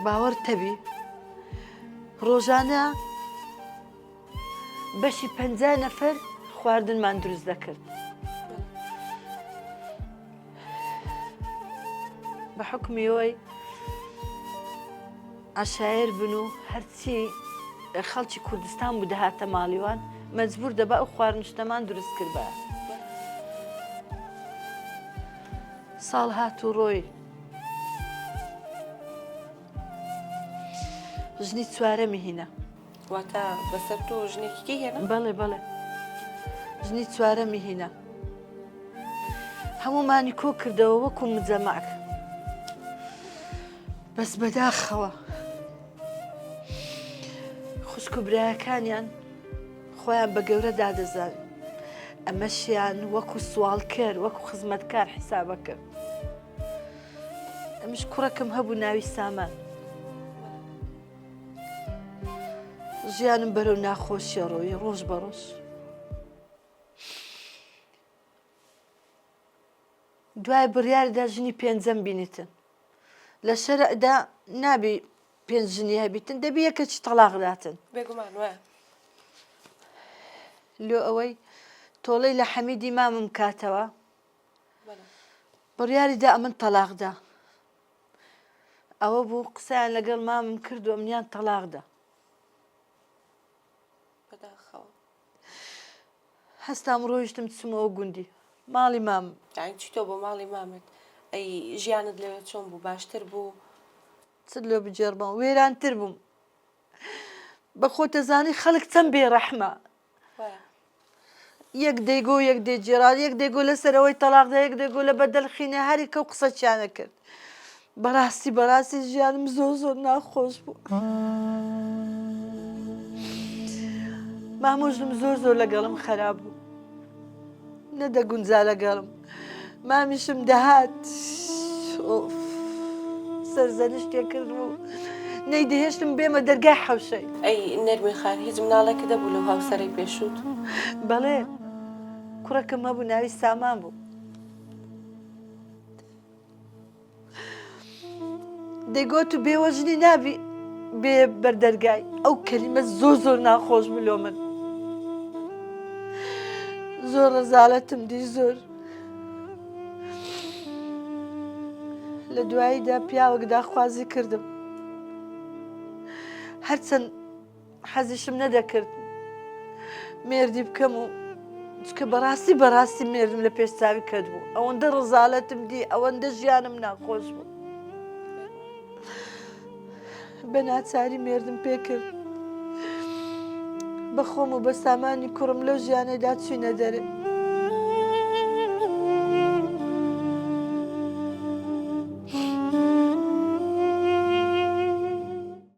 باوەڕتە بی ڕۆژانە بەشی 50 نەفەر خواردنمان دروست دەکرد. بە حکمیەوەی عەشایر بن و هەرچی خەڵکی کوردستان بوو دەهاتە ماڵیوان مەجبور دەبا ئەو خواردنشتەمان دروست کردبە. ساڵ هات و ڕۆی ژنی چوارەمی هینە. واتە بەسەر تۆ ژنێکی هێنا؟ بەڵێ بەڵێ ژنی چوارەمی هینە. هەمومانی کۆ کردەوە وەکو مجەمەعک بەس بەداخەوە خوشک و برایەکانیان خۆیان بە گەورە دادەزانن ئەمەشیان وەکو سوالکەر وەکو خزمەتکار حیسابە کرد. ئەمش کوڕەکەم هەبوو ناوی سامان. ژیانم بەرەو ناخۆشیە ڕۆی ڕۆژ بە ڕۆژ. دوای بڕیاردا ژنی پێنجەم بینیتن. لە شەرعدا نابی پێنج ژنی هەبیتن دەبی یەکەچی تەلاق داتن. بێگومان وایە. لۆ ئەوەی تۆڵەی لە حەمیدی مامم کاتەوە بڕیاریدا ئەمن تەلاقدا. ئەوە بوو قسەیان لەگەڵ مامم کردو ئەمنیان تەلاقدا. بەداخەوە هەستام ڕۆیشتم چمەوە گوندی ماڵی مامم. یعنی چی تۆ بۆ ماڵی مامت ئەی ژیانت لەوێ چۆن بوو باشتر بوو؟ چ لێ بجێڕبم وێرانتر بووم. بە خۆتەزانی خەڵک چەند بێڕەحمە. یەک دەیگۆ یەک دێجێرا یەک دەیگۆ لەسەرەوەی تەلاقدا یەک دەیگۆ لە بەدەلخینە هەریکە و قسەچیانە کرد. بەڕاستی بەڕاستی ژیانم زۆر زۆر ناخۆش بوو. مامۆژم زۆر زۆر لەگەڵم خەراب بوو. نەدەگونجا لەگەڵم. مامیشم دەهات سەرزەنشتێ کرد و نەیدەهێشتم بێمە دەرگای حەوشەی. ئەی نەرمی خان هیچ مناڵێکە دەبوو لەو هاوسەرەی پێشوت؟ بەڵێ کوڕەکەم هەبوو ناوی سامان بوو. دەیگۆت و بێوە ژنی نابی بێ بەردەرگای. ئەو کەلیمە زۆر زۆر ناخۆش بلۆ من. زۆر ڕەزالەتم دی زۆر. لە دواییدا پیاوەک داخوازی کردم. هەرچەند حەزیشم نەدەکرد مێردی بکەم و چکە بەڕاستی بەڕاستی مێردم لە پێشچاوی کرد بوو. ئەوەندە ڕەزالەتم دی ئەوەندە ژیانم ناخۆش بوو. بە ناچاری مێردم پێ کرد. بەخۆم و بە سامانی کوڕم لەو ژیانەدا چوینە دەرێ.